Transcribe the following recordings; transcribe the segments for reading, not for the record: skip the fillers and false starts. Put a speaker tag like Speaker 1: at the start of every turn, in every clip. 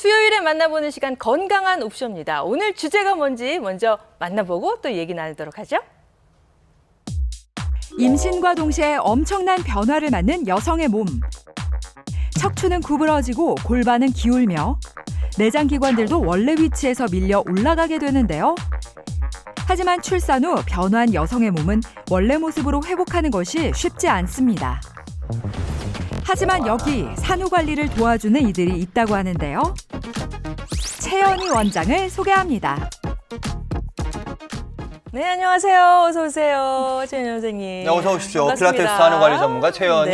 Speaker 1: 수요일에 만나보는 시간 건강한 옵션입니다. 오늘 주제가 뭔지 먼저 만나보고 또 얘기 나누도록 하죠.
Speaker 2: 임신과 동시에 엄청난 변화를 맞는 여성의 몸. 척추는 구부러지고 골반은 기울며 내장 기관들도 원래 위치에서 밀려 올라가게 되는데요. 하지만 출산 후 변화한 여성의 몸은 원래 모습으로 회복하는 것이 쉽지 않습니다. 하지만 여기 산후 관리를 도와주는 이들이 있다고 하는데요. 채연이 원장을 소개합니다.
Speaker 1: 네, 안녕하세요. 어서 오세요. 최연희 선생님.
Speaker 3: 네, 어서 오십시오.
Speaker 1: 반갑습니다.
Speaker 3: 필라테스 산후관리 전문가 최연희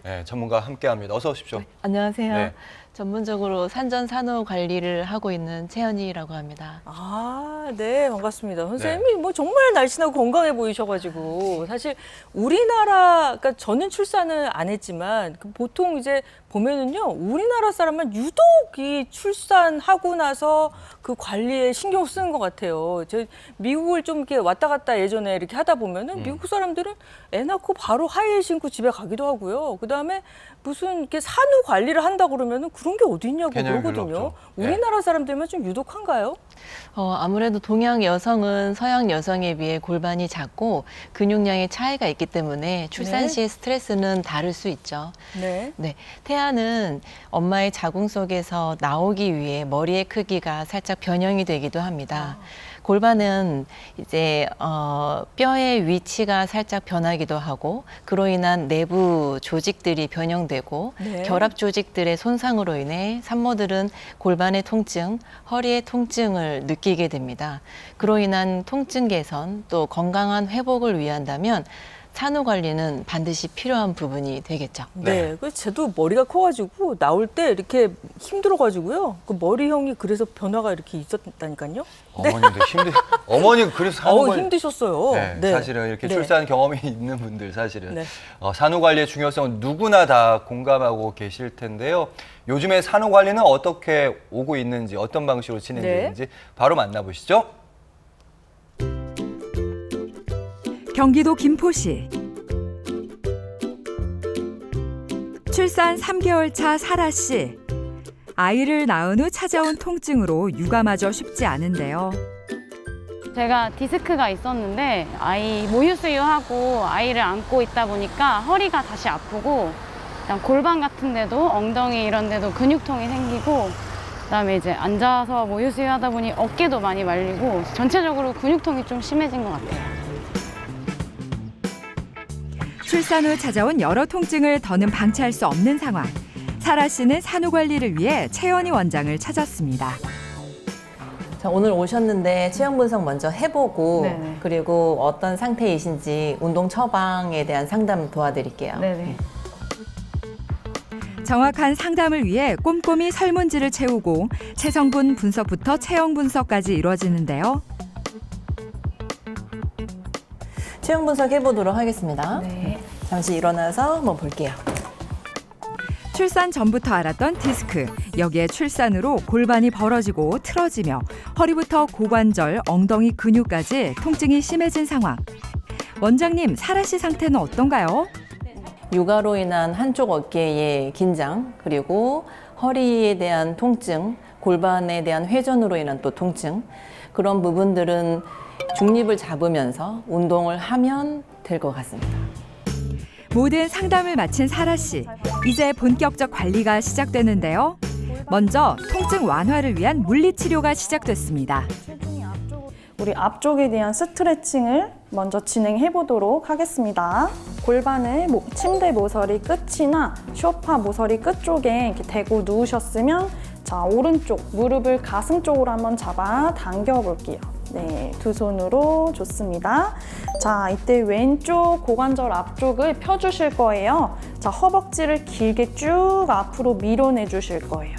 Speaker 1: 네.
Speaker 3: 전문가와 함께합니다. 어서 오십시오.
Speaker 4: 안녕하세요.
Speaker 3: 네.
Speaker 4: 전문적으로 산전 산후 관리를 하고 있는 최연희라고 합니다.
Speaker 1: 아, 네, 반갑습니다. 선생님이 뭐 정말 날씬하고 건강해 보이셔가지고 사실 우리나라, 그러니까 저는 출산을 안 했지만 보통 이제 보면은요, 우리나라 사람은 유독 이 출산하고 나서 그 관리에 신경 쓰는 것 같아요. 저 미국을 좀 이렇게 왔다 갔다 예전에 이렇게 하다 보면은 미국 사람들은 애 낳고 바로 하이힐 신고 집에 가기도 하고요. 그 다음에 무슨 이렇게 산후 관리를 한다 그러면은 그런 게 어디 있냐고
Speaker 3: 개념이 별로
Speaker 1: 그러거든요.
Speaker 3: 없죠.
Speaker 1: 우리나라 사람들만 좀 유독한가요?
Speaker 4: 아무래도 동양 여성은 서양 여성에 비해 골반이 작고 근육량의 차이가 있기 때문에 출산 시 스트레스는 다를 수 있죠.
Speaker 1: 네.
Speaker 4: 네, 태아는 엄마의 자궁 속에서 나오기 위해 머리의 크기가 살짝 변형이 되기도 합니다. 골반은 이제 뼈의 위치가 살짝 변하기도 하고 그로 인한 내부 조직들이 변형되고
Speaker 1: 네.
Speaker 4: 결합 조직들의 손상으로 인해 산모들은 골반의 통증, 허리의 통증을 느끼게 됩니다. 그로 인한 통증 개선 또 건강한 회복을 위한다면 산후 관리는 반드시 필요한 부분이 되겠죠.
Speaker 1: 네. 그 저도 머리가 커가지고 나올 때 이렇게 힘들어가지고요. 그 머리형이 그래서 변화가 이렇게 있었다니까요.
Speaker 3: 어머님도 어머니 그래서 산후관리
Speaker 1: 힘드셨어요.
Speaker 3: 네, 사실은 이렇게
Speaker 1: 네.
Speaker 3: 출산 경험이 있는 분들 사실은
Speaker 1: 네.
Speaker 3: 산후관리의 중요성은 누구나 다 공감하고 계실 텐데요. 요즘에 산후관리는 어떻게 오고 있는지 어떤 방식으로 진행되는지 바로 만나보시죠.
Speaker 2: 경기도 김포시. 출산 3개월 차 사라 씨. 아이를 낳은 후 찾아온 통증으로 육아마저 쉽지 않은데요.
Speaker 5: 제가 디스크가 있었는데 아이 모유 수유하고 아이를 안고 있다 보니까 허리가 다시 아프고 그냥 골반 같은 데도 엉덩이 이런 데도 근육통이 생기고 그다음에 이제 앉아서 모유 수유하다 보니 어깨도 많이 말리고 전체적으로 근육통이 좀 심해진 것 같아요.
Speaker 2: 출산 후 찾아온 여러 통증을 더는 방치할 수 없는 상황. 사라 씨는 산후 관리를 위해 채연이 원장을 찾았습니다.
Speaker 4: 자, 오늘 오셨는데 체형 분석 먼저 해보고
Speaker 5: 네네.
Speaker 4: 그리고 어떤 상태이신지 운동 처방에 대한 상담 도와드릴게요.
Speaker 5: 네네.
Speaker 2: 정확한 상담을 위해 꼼꼼히 설문지를 채우고 체성분 분석부터 체형 분석까지 이루어지는데요.
Speaker 4: 체형 분석 해보도록 하겠습니다.
Speaker 5: 네.
Speaker 4: 잠시 일어나서 한번 볼게요.
Speaker 2: 출산 전부터 알았던 디스크. 여기에 출산으로 골반이 벌어지고 틀어지며 허리부터 고관절, 엉덩이 근육까지 통증이 심해진 상황. 원장님, 사라 씨 상태는 어떤가요?
Speaker 4: 육아로 인한 한쪽 어깨의 긴장, 그리고 허리에 대한 통증, 골반에 대한 회전으로 인한 또 통증, 그런 부분들은 중립을 잡으면서 운동을 하면 될 것 같습니다.
Speaker 2: 모든 상담을 마친 사라 씨. 이제 본격적 관리가 시작되는데요. 먼저 통증 완화를 위한 물리치료가 시작됐습니다.
Speaker 6: 우리 앞쪽에 대한 스트레칭을 먼저 진행해 보도록 하겠습니다. 골반을 침대 모서리 끝이나 소파 모서리 끝 쪽에 이렇게 대고 누우셨으면 자, 오른쪽 무릎을 가슴 쪽으로 한번 잡아 당겨 볼게요. 네, 두 손으로 좋습니다. 자, 이때 왼쪽 고관절 앞쪽을 펴주실 거예요. 자, 허벅지를 길게 쭉 앞으로 밀어내 주실 거예요.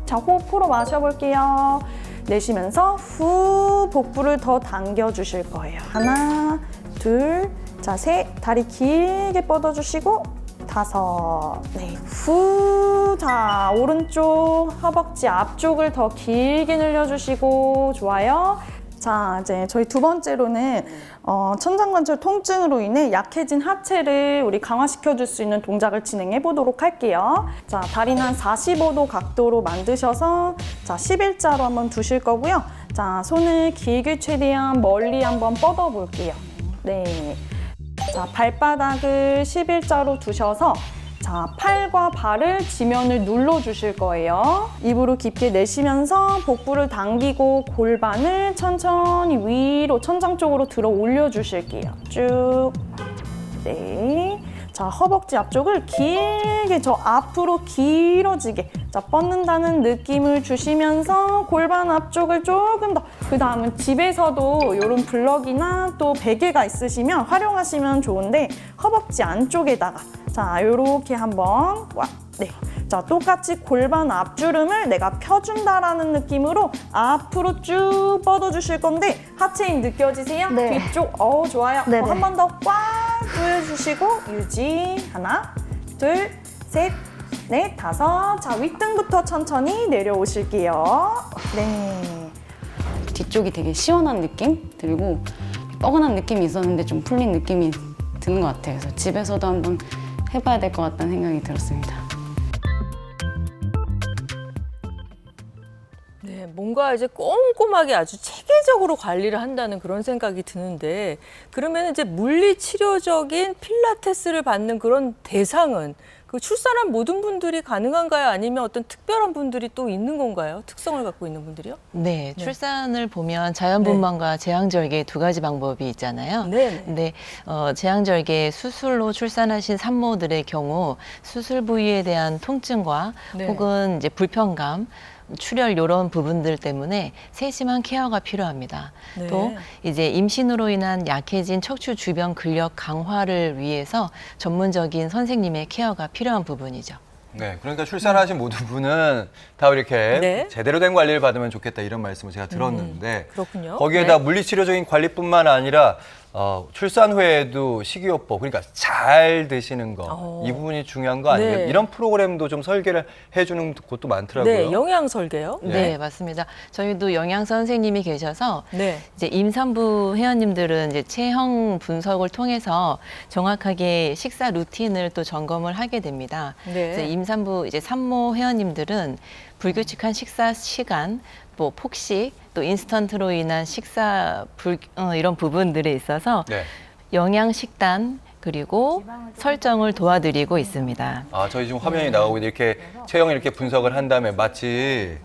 Speaker 6: 자, 호흡 풀어 마셔볼게요. 내쉬면서 후 복부를 더 당겨 주실 거예요. 하나, 둘, 자, 셋, 다리 길게 뻗어주시고 다섯, 네, 후, 자, 오른쪽 허벅지 앞쪽을 더 길게 늘려주시고 좋아요. 자, 이제 저희 두 번째로는 천장관절 통증으로 인해 약해진 하체를 우리 강화시켜 줄 수 있는 동작을 진행해 보도록 할게요. 자, 다리는 한 45도 각도로 만드셔서 자, 11자로 한번 두실 거고요. 자, 손을 길게 최대한 멀리 한번 뻗어 볼게요. 네. 자, 발바닥을 11자로 두셔서 자, 팔과 발을 지면을 눌러 주실 거예요. 입으로 깊게 내쉬면서 복부를 당기고 골반을 천천히 위로 천장 쪽으로 들어 올려 주실게요. 쭉. 네. 자, 허벅지 앞쪽을 길게 저 앞으로 길어지게 자, 뻗는다는 느낌을 주시면서 골반 앞쪽을 조금 더 그 다음은 집에서도 이런 블럭이나 또 베개가 있으시면 활용하시면 좋은데 허벅지 안쪽에다가 자, 요렇게 한번 네. 자, 똑같이 골반 앞주름을 내가 펴준다라는 느낌으로 앞으로 쭉 뻗어주실 건데 하체 힘 느껴지세요?
Speaker 7: 네.
Speaker 6: 뒤쪽, 좋아요.
Speaker 7: 네네.
Speaker 6: 한 번 더 꽉 조여주시고 유지. 하나, 둘, 셋, 넷, 다섯. 자, 윗등부터 천천히 내려오실게요. 네.
Speaker 5: 뒤쪽이 되게 시원한 느낌 들고 뻐근한 느낌이 있었는데 좀 풀린 느낌이 드는 것 같아요. 그래서 집에서도 한번 해봐야 될 것 같다는 생각이 들었습니다.
Speaker 1: 네, 뭔가 이제 꼼꼼하게 아주 체계적으로 관리를 한다는 그런 생각이 드는데 그러면 이제 물리치료적인 필라테스를 받는 그런 대상은 그 출산한 모든 분들이 가능한가요? 아니면 어떤 특별한 분들이 또 있는 건가요? 특성을 갖고 있는 분들이요?
Speaker 4: 네, 출산을 보면 자연분만과 제왕절개 두 가지 방법이 있잖아요.
Speaker 1: 네.
Speaker 4: 근데 제왕절개 수술로 출산하신 산모들의 경우 수술 부위에 대한 통증과
Speaker 1: 네.
Speaker 4: 혹은 이제 불편감, 출혈 이런 부분들 때문에 세심한 케어가 필요합니다.
Speaker 1: 네.
Speaker 4: 또 이제 임신으로 인한 약해진 척추 주변 근력 강화를 위해서 전문적인 선생님의 케어가 필요한 부분이죠.
Speaker 3: 네, 그러니까 출산하신 모든 분은 다 이렇게
Speaker 1: 네.
Speaker 3: 제대로 된 관리를 받으면 좋겠다 이런 말씀을 제가 들었는데
Speaker 1: 그렇군요.
Speaker 3: 거기에다
Speaker 1: 네.
Speaker 3: 물리치료적인 관리뿐만 아니라 출산 후에도 식이요법 그러니까 잘 드시는 거 이 부분이 중요한 거 아니에요?
Speaker 1: 네.
Speaker 3: 이런 프로그램도 좀 설계를 해주는 곳도 많더라고요.
Speaker 1: 네, 영양 설계요.
Speaker 4: 네, 맞습니다. 저희도 영양 선생님이 계셔서
Speaker 1: 네.
Speaker 4: 이제 임산부 회원님들은 이제 체형 분석을 통해서 정확하게 식사 루틴을 또 점검을 하게 됩니다.
Speaker 1: 네.
Speaker 4: 이제 임산부 이제 산모 회원님들은 불규칙한 식사 시간, 뭐 폭식, 또 인스턴트로 인한 식사 이런 부분들에 있어서
Speaker 3: 네.
Speaker 4: 영양 식단 그리고 설정을 도와드리고 있습니다.
Speaker 3: 아, 저희 지금 화면이 나오고 이렇게 체형을 이렇게 분석을 한 다음에 마치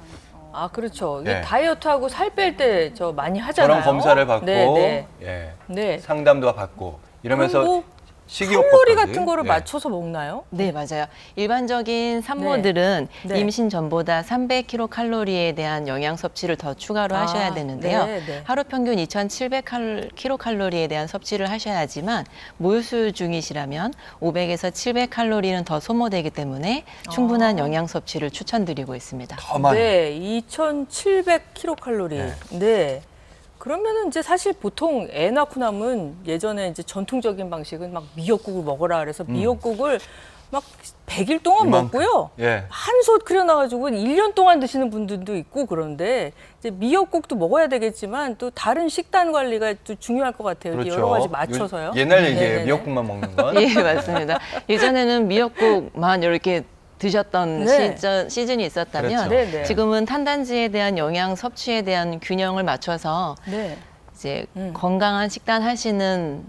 Speaker 1: 아, 그렇죠. 이게
Speaker 3: 네.
Speaker 1: 다이어트하고 살 뺄 때 저 많이 하잖아요.
Speaker 3: 저런 검사를 받고
Speaker 1: 네, 네.
Speaker 3: 예,
Speaker 1: 네.
Speaker 3: 상담도 받고 이러면서
Speaker 1: 그리고
Speaker 3: 식이요법까지
Speaker 1: 칼로리 같은 거를
Speaker 3: 예.
Speaker 1: 맞춰서 먹나요?
Speaker 4: 네, 맞아요. 일반적인 산모들은
Speaker 1: 네.
Speaker 4: 임신 전보다 300kcal에 대한 영양 섭취를 더 추가로
Speaker 1: 아,
Speaker 4: 하셔야 되는데요.
Speaker 1: 네, 네.
Speaker 4: 하루 평균 2,700kcal에 대한 섭취를 하셔야지만 모유수유 중이시라면 500에서 700칼로리는 더 소모되기 때문에 충분한 영양 섭취를 추천드리고 있습니다.
Speaker 3: 더 많이.
Speaker 1: 네, 2,700kcal.
Speaker 3: 네.
Speaker 1: 네. 그러면은 이제 사실 보통 애 낳고 나면 예전에 이제 전통적인 방식은 막 미역국을 먹어라 그래서 미역국을 막 100일 동안
Speaker 3: 이만큼.
Speaker 1: 먹고요.
Speaker 3: 예.
Speaker 1: 한솥 끓여놔가지고 1년 동안 드시는 분들도 있고 그런데 이제 미역국도 먹어야 되겠지만 또 다른 식단 관리가 또 중요할 것 같아요. 이렇게 여러 가지 맞춰서요.
Speaker 3: 옛날 얘기예요.
Speaker 1: 네네네.
Speaker 3: 미역국만 먹는 건.
Speaker 4: 예, 맞습니다. 예전에는 미역국만 이렇게 드셨던
Speaker 1: 네.
Speaker 4: 시즌이 있었다면
Speaker 3: 그렇죠.
Speaker 1: 네네.
Speaker 4: 지금은 탄단지에 대한 영양 섭취에 대한 균형을 맞춰서
Speaker 1: 네.
Speaker 4: 이제 건강한 식단 하시는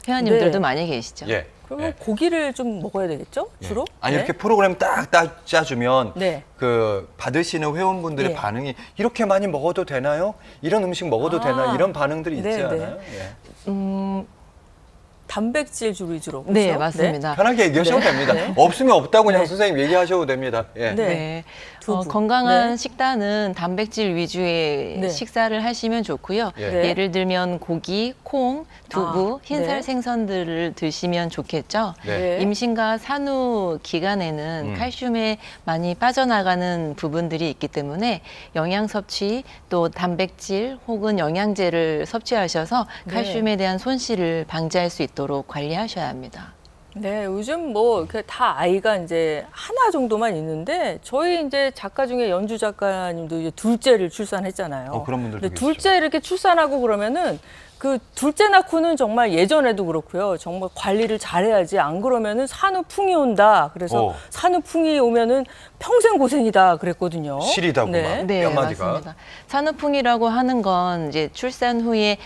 Speaker 4: 회원님들도
Speaker 1: 네.
Speaker 4: 많이 계시죠.
Speaker 3: 예.
Speaker 1: 그러면
Speaker 3: 예.
Speaker 1: 고기를 좀 먹어야 되겠죠?
Speaker 3: 예.
Speaker 1: 주로?
Speaker 3: 아니
Speaker 1: 네.
Speaker 3: 이렇게 프로그램 딱 짜주면
Speaker 1: 네.
Speaker 3: 그 받으시는 회원분들의
Speaker 1: 예.
Speaker 3: 반응이 이렇게 많이 먹어도 되나요? 이런 음식 먹어도
Speaker 1: 아.
Speaker 3: 되나요? 이런 반응들이 있지
Speaker 1: 네, 네.
Speaker 3: 않아요? 예.
Speaker 1: 단백질 주 위주로.
Speaker 4: 네,
Speaker 1: 그렇죠?
Speaker 4: 맞습니다.
Speaker 3: 편하게 얘기하셔도
Speaker 1: 네.
Speaker 3: 됩니다.
Speaker 1: 네.
Speaker 3: 없으면 없다고 그냥
Speaker 1: 네.
Speaker 3: 선생님 얘기하셔도 됩니다. 예.
Speaker 1: 네.
Speaker 4: 네.
Speaker 1: 두부.
Speaker 4: 건강한
Speaker 1: 네.
Speaker 4: 식단은 단백질 위주의
Speaker 1: 네.
Speaker 4: 식사를 하시면 좋고요.
Speaker 3: 예.
Speaker 1: 네.
Speaker 4: 예를 들면 고기, 콩, 두부,
Speaker 1: 아,
Speaker 4: 흰살
Speaker 1: 네.
Speaker 4: 생선들을 드시면 좋겠죠.
Speaker 3: 네.
Speaker 4: 임신과 산후 기간에는 칼슘에 많이 빠져나가는 부분들이 있기 때문에 영양 섭취 또 단백질 혹은 영양제를 섭취하셔서
Speaker 1: 네.
Speaker 4: 칼슘에 대한 손실을 방지할 수 있도록 관리하셔야 합니다.
Speaker 1: 네, 요즘 뭐 다 아이가 이제 하나 정도만 있는데 저희 이제 작가 중에 연주 작가님도 이제 둘째를 출산했잖아요.
Speaker 3: 그런 분들도
Speaker 1: 근데
Speaker 3: 계시죠.
Speaker 1: 둘째 이렇게 출산하고 그러면은 그 둘째 낳고는 정말 예전에도 그렇고요. 정말 관리를 잘해야지 안 그러면은 산후풍이 온다. 그래서 산후풍이 오면은 평생 고생이다 그랬거든요.
Speaker 3: 시리다고 막.
Speaker 4: 네,
Speaker 3: 뼈마디가.
Speaker 4: 맞습니다. 산후풍이라고 하는 건 이제 출산 후에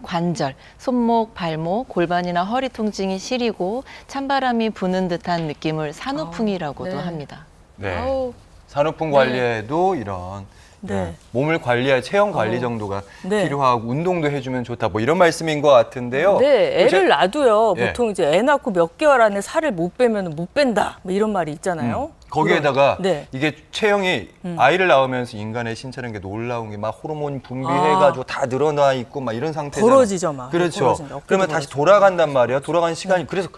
Speaker 4: 관절, 손목, 발목, 골반이나 허리 통증이 시리고 찬바람이 부는 듯한 느낌을 산후풍이라고도
Speaker 1: 네.
Speaker 4: 합니다.
Speaker 3: 네.
Speaker 1: 아우,
Speaker 3: 산후풍 관리에도 이런
Speaker 1: 네.
Speaker 3: 몸을 관리할 체형 관리 정도가
Speaker 1: 네.
Speaker 3: 필요하고 운동도 해주면 좋다. 뭐 이런 말씀인 것 같은데요.
Speaker 1: 네, 애를 낳아도요.
Speaker 3: 예.
Speaker 1: 보통 이제 애 낳고 몇 개월 안에 살을 못 빼면 못 뺀다. 뭐 이런 말이 있잖아요.
Speaker 3: 거기에다가
Speaker 1: 네.
Speaker 3: 이게 체형이 아이를 낳으면서 인간의 신체라는 게 놀라운 게 막 호르몬 분비해가지고 다 늘어나 있고 막 이런 상태잖아요.
Speaker 1: 벌어지죠, 막.
Speaker 3: 그렇죠.
Speaker 1: 벌어진다. 어깨도
Speaker 3: 그러면 다시
Speaker 1: 벌어지고.
Speaker 3: 돌아간단 말이에요. 돌아가는 시간이 그래서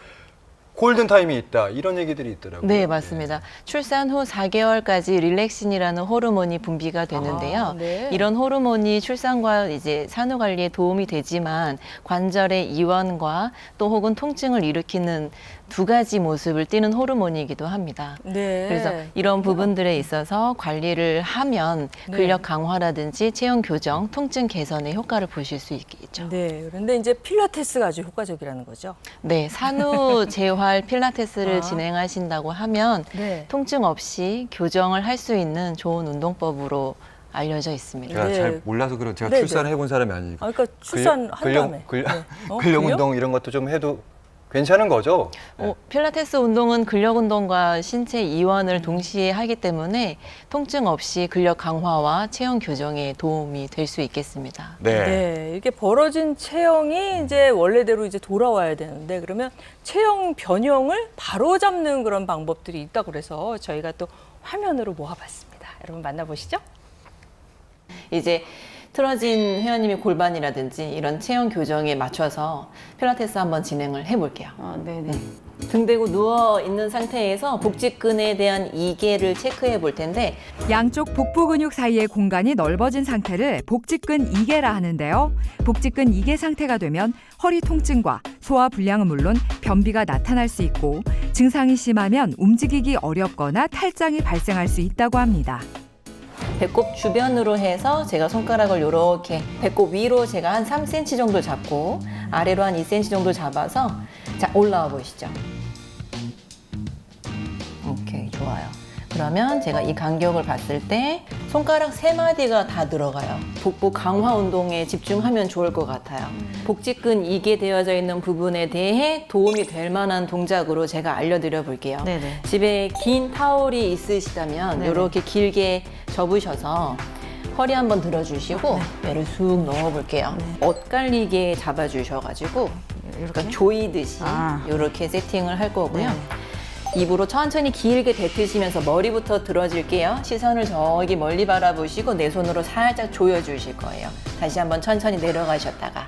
Speaker 3: 골든 타임이 있다 이런 얘기들이 있더라고요.
Speaker 4: 네, 맞습니다. 출산 후 4개월까지 릴렉신이라는 호르몬이 분비가 되는데요.
Speaker 1: 아, 네.
Speaker 4: 이런 호르몬이 출산과 이제 산후 관리에 도움이 되지만 관절의 이완과 또 혹은 통증을 일으키는 두 가지 모습을 띠는 호르몬이기도 합니다.
Speaker 1: 네.
Speaker 4: 그래서 이런 부분들에 있어서 관리를 하면
Speaker 1: 네.
Speaker 4: 근력 강화라든지 체형 교정, 통증 개선에 효과를 보실 수 있겠죠.
Speaker 1: 네. 그런데 이제 필라테스가 아주 효과적이라는 거죠.
Speaker 4: 네, 산후 재활 필라테스를
Speaker 1: 아.
Speaker 4: 진행하신다고 하면
Speaker 1: 네.
Speaker 4: 통증 없이 교정을 할 수 있는 좋은 운동법으로 알려져 있습니다.
Speaker 3: 제가
Speaker 1: 네.
Speaker 3: 잘 몰라서 그런 제가
Speaker 1: 네,
Speaker 3: 출산을 해본 사람이 아니니까.
Speaker 1: 아, 그러니까 출산한 다음에.
Speaker 3: 근력
Speaker 1: 네.
Speaker 3: 근력 운동 이런 것도 좀 해도 괜찮은 거죠? 네.
Speaker 4: 필라테스 운동은 근력 운동과 신체 이완을 동시에 하기 때문에 통증 없이 근력 강화와 체형 교정에 도움이 될 수 있겠습니다.
Speaker 3: 네.
Speaker 1: 네, 이렇게 벌어진 체형이 이제 원래대로 이제 돌아와야 되는데 그러면 체형 변형을 바로 잡는 그런 방법들이 있다고 그래서 저희가 또 화면으로 모아봤습니다. 여러분 만나보시죠.
Speaker 4: 이제 틀어진 회원님의 골반이라든지 이런 체형 교정에 맞춰서 필라테스 한번 진행을 해볼게요.
Speaker 5: 네네.
Speaker 4: 등 대고 누워 있는 상태에서 복직근에 대한 이개를 체크해 볼 텐데
Speaker 2: 양쪽 복부 근육 사이의 공간이 넓어진 상태를 복직근 이개라 하는데요. 복직근 이개 상태가 되면 허리 통증과 소화 불량은 물론 변비가 나타날 수 있고 증상이 심하면 움직이기 어렵거나 탈장이 발생할 수 있다고 합니다.
Speaker 4: 배꼽 주변으로 해서 제가 손가락을 이렇게 배꼽 위로 제가 한 3cm 정도 잡고 아래로 한 2cm 정도 잡아서 자 올라와 보시죠. 오케이, 좋아요. 그러면 제가 이 간격을 봤을 때 손가락 3마디가 다 들어가요. 복부 강화 운동에 집중하면 좋을 것 같아요. 복직근 이게 되어져 있는 부분에 대해 도움이 될 만한 동작으로 제가 알려드려 볼게요.
Speaker 5: 네네.
Speaker 4: 집에 긴 타올이 있으시다면
Speaker 5: 네네.
Speaker 4: 이렇게 길게 접으셔서 허리 한번 들어주시고 배를 쑥 넣어볼게요. 엇갈리게 잡아주셔가지고 그러니까 조이듯이
Speaker 5: 아.
Speaker 4: 이렇게 세팅을 할 거고요.
Speaker 5: 네.
Speaker 4: 입으로 천천히 길게 뱉으시면서 머리부터 들어줄게요. 시선을 저기 멀리 바라보시고 내 손으로 살짝 조여주실 거예요. 다시 한번 천천히 내려가셨다가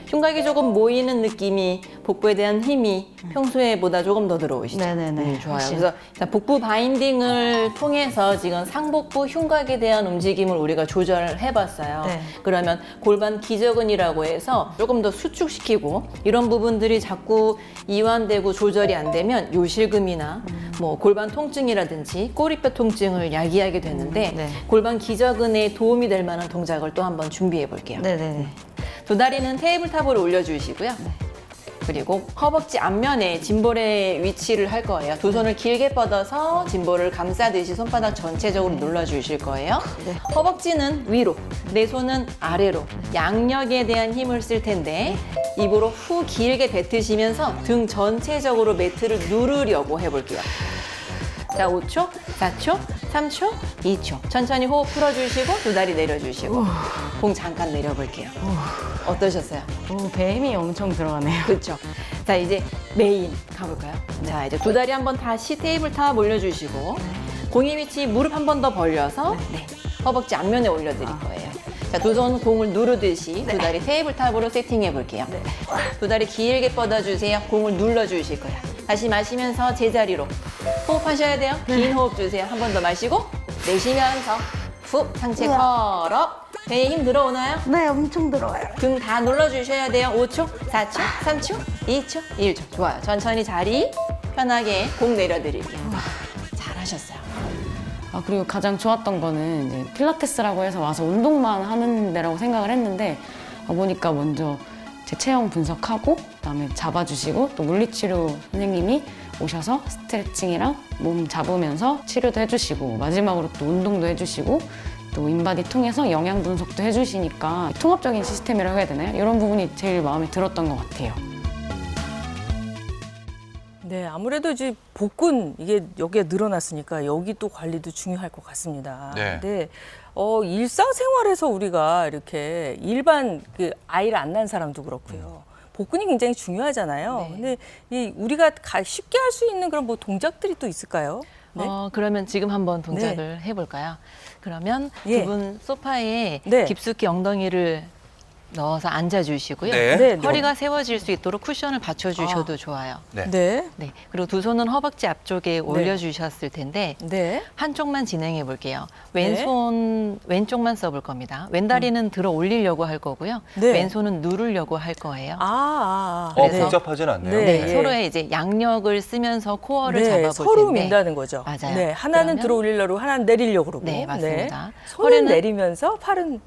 Speaker 4: 흉곽이 조금 모이는 느낌이 복부에 대한 힘이 평소에보다 조금 더 들어오시죠?
Speaker 5: 네네네.
Speaker 4: 좋아요.
Speaker 5: 확실히.
Speaker 4: 그래서 자, 복부 바인딩을 통해서 지금 상복부 흉곽에 대한 움직임을 우리가 조절을 해봤어요.
Speaker 5: 네.
Speaker 4: 그러면 골반 기저근이라고 해서 조금 더 수축시키고 이런 부분들이 자꾸 이완되고 조절이 안 되면 요실금이나 뭐 골반 통증이라든지 꼬리뼈 통증을 야기하게 되는데
Speaker 5: 네.
Speaker 4: 골반 기저근에 도움이 될 만한 동작을 또 한번 준비해 볼게요.
Speaker 5: 네네네.
Speaker 4: 두 다리는 테이블탑으로 올려주시고요. 그리고 허벅지 앞면에 짐볼의 위치를 할 거예요. 두 손을 길게 뻗어서 짐볼을 감싸듯이 손바닥 전체적으로 눌러주실 거예요. 허벅지는 위로, 내 손은 아래로 양력에 대한 힘을 쓸 텐데 입으로 후 길게 뱉으시면서 등 전체적으로 매트를 누르려고 해볼게요. 자, 5초, 4초, 3초, 2초. 천천히 호흡 풀어주시고 두 다리 내려주시고 공 잠깐 내려볼게요. 어떠셨어요?
Speaker 5: 오, 배에 힘이 엄청 들어가네요.
Speaker 4: 그렇죠. 자, 이제 메인 가볼까요? 자, 이제 두 다리 한번 다시 테이블탑 올려주시고 공의 위치 무릎 한 번 더 벌려서 네, 허벅지 앞면에 올려드릴 거예요. 자, 두 손 공을 누르듯이 두 다리 테이블탑으로 세팅해 볼게요. 두 다리 길게 뻗어주세요. 공을 눌러주실 거예요. 다시 마시면서 제자리로 호흡하셔야 돼요. 긴 호흡 주세요. 한 번 더 마시고 내쉬면서 후 상체 컬업 배에 힘 들어오나요?
Speaker 7: 네, 엄청 들어와요.
Speaker 4: 등 다 눌러주셔야 돼요. 5초, 4초, 3초, 2초, 1초. 좋아요. 천천히 자리 편하게 공 내려드릴게요. 잘하셨어요.
Speaker 5: 아, 그리고 가장 좋았던 거는 이제 필라테스라고 해서 와서 운동만 하는 데라고 생각을 했는데 보니까 먼저 제 체형 분석하고 그다음에 잡아주시고 또 물리치료 선생님이 오셔서 스트레칭이랑 몸 잡으면서 치료도 해주시고 마지막으로 또 운동도 해주시고 또 인바디 통해서 영양 분석도 해주시니까 통합적인 시스템이라고 해야 되나요? 이런 부분이 제일 마음에 들었던 것 같아요.
Speaker 1: 네, 아무래도 이제 복근 이게 여기에 늘어났으니까 여기 또 관리도 중요할 것 같습니다.
Speaker 3: 네.
Speaker 1: 근데 일상생활에서 우리가 이렇게 일반 그 아이를 안 낳은 사람도 그렇고요. 복근이 굉장히 중요하잖아요.
Speaker 4: 네.
Speaker 1: 근데 우리가 쉽게 할 수 있는 그런 뭐 동작들이 또 있을까요? 네.
Speaker 4: 그러면 지금 한번 동작을 해볼까요? 그러면
Speaker 1: 예.
Speaker 4: 두 분 소파에
Speaker 1: 네.
Speaker 4: 깊숙이 엉덩이를 넣어서 앉아주시고요.
Speaker 3: 네.
Speaker 1: 네.
Speaker 4: 허리가 세워질 수 있도록 쿠션을 받쳐주셔도 좋아요.
Speaker 3: 네.
Speaker 1: 네.
Speaker 4: 네. 그리고 두 손은 허벅지 앞쪽에 올려주셨을 텐데
Speaker 1: 네.
Speaker 4: 한쪽만 진행해 볼게요. 왼손 왼쪽만 써볼 겁니다. 왼다리는 들어 올리려고 할 거고요.
Speaker 1: 네.
Speaker 4: 왼손은 누르려고 할 거예요.
Speaker 1: 그래서
Speaker 3: 복잡하진 않네요.
Speaker 1: 네.
Speaker 4: 네, 서로의 이제 양력을 쓰면서 코어를
Speaker 1: 네,
Speaker 4: 잡아볼
Speaker 1: 서로
Speaker 4: 텐데
Speaker 1: 민다는 거죠.
Speaker 4: 맞아요.
Speaker 1: 네, 하나는
Speaker 4: 그러면-
Speaker 1: 들어 올리려고 하나는 내리려고 그러고.
Speaker 4: 네, 맞습니다.
Speaker 1: 손은
Speaker 4: 허리는-
Speaker 1: 내리면서 팔은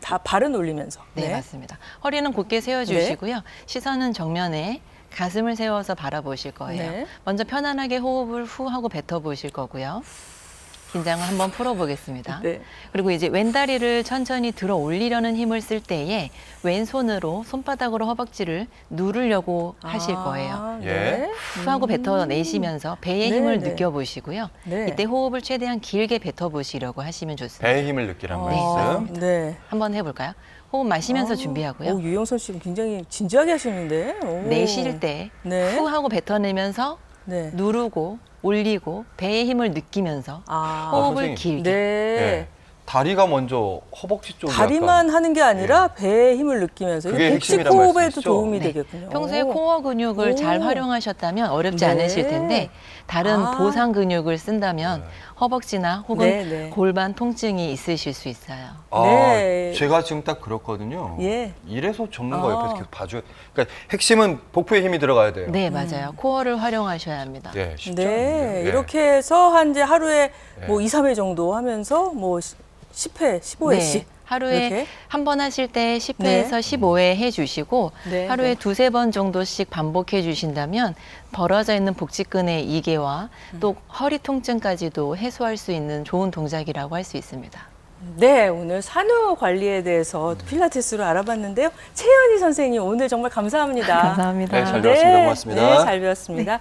Speaker 1: 다 발은 올리면서.
Speaker 4: 네, 맞습니다. 허리는 곧게 세워주시고요. 시선은 정면에 가슴을 세워서 바라보실 거예요.
Speaker 1: 네.
Speaker 4: 먼저 편안하게 호흡을 후 하고 뱉어보실 거고요. 긴장을 한번 풀어보겠습니다.
Speaker 1: 네.
Speaker 4: 그리고 이제 왼다리를 천천히 들어 올리려는 힘을 쓸 때에 왼손으로 손바닥으로 허벅지를 누르려고 하실 거예요.
Speaker 1: 네.
Speaker 4: 후 하고 뱉어내시면서 배의
Speaker 1: 네,
Speaker 4: 힘을
Speaker 1: 네.
Speaker 4: 느껴보시고요.
Speaker 1: 네.
Speaker 4: 이때 호흡을 최대한 길게 뱉어보시려고 하시면 좋습니다.
Speaker 3: 배의 힘을 느끼란 말씀.
Speaker 1: 네.
Speaker 4: 한번 해볼까요? 호흡 마시면서 준비하고요.
Speaker 1: 유영선 씨 굉장히 진지하게 하시는데. 오.
Speaker 4: 내쉴 때
Speaker 1: 네.
Speaker 4: 후 하고 뱉어내면서
Speaker 1: 네.
Speaker 4: 누르고 올리고 배의 힘을 느끼면서 호흡을
Speaker 3: 선생님.
Speaker 4: 길게.
Speaker 1: 네.
Speaker 3: 네. 다리가 먼저 허벅지 쪽이
Speaker 1: 다리만 하는 게 아니라 배의 힘을 느끼면서
Speaker 3: 그게
Speaker 1: 이게 복식
Speaker 3: 핵심이란
Speaker 1: 호흡에도
Speaker 3: 말씀이시죠?
Speaker 1: 도움이
Speaker 4: 네.
Speaker 1: 되겠군요.
Speaker 4: 평소에 코어 근육을
Speaker 1: 오.
Speaker 4: 잘 활용하셨다면 어렵지
Speaker 1: 네.
Speaker 4: 않으실 텐데 다른
Speaker 1: 아.
Speaker 4: 보상 근육을 쓴다면 허벅지나 혹은
Speaker 1: 네, 네.
Speaker 4: 골반 통증이 있으실 수 있어요.
Speaker 1: 네.
Speaker 3: 제가 지금 딱 그렇거든요.
Speaker 1: 예.
Speaker 3: 이래서 전문가
Speaker 1: 아.
Speaker 3: 옆에서 계속 봐줘요. 그러니까 핵심은 복부에 힘이 들어가야 돼요.
Speaker 4: 네, 맞아요. 코어를 활용하셔야 합니다.
Speaker 3: 예, 쉽지
Speaker 1: 네.
Speaker 3: 않은데요. 예.
Speaker 1: 이렇게 해서 이제 하루에 뭐
Speaker 3: 네.
Speaker 1: 2, 3회 정도 하면서 뭐 10회, 15회씩.
Speaker 4: 네, 하루에
Speaker 1: 이렇게?
Speaker 4: 한 번 하실 때 10회에서
Speaker 1: 네.
Speaker 4: 15회 해주시고
Speaker 1: 네,
Speaker 4: 하루에
Speaker 1: 네.
Speaker 4: 두세 번 정도씩 반복해 주신다면 벌어져 있는 복직근의 이개와 또 허리 통증까지도 해소할 수 있는 좋은 동작이라고 할 수 있습니다.
Speaker 1: 네, 오늘 산후 관리에 대해서 필라테스로 알아봤는데요. 최연희 선생님 오늘 정말 감사합니다.
Speaker 4: 감사합니다.
Speaker 3: 네, 잘 배웠습니다. 고맙습니다.
Speaker 1: 네, 잘 배웠습니다.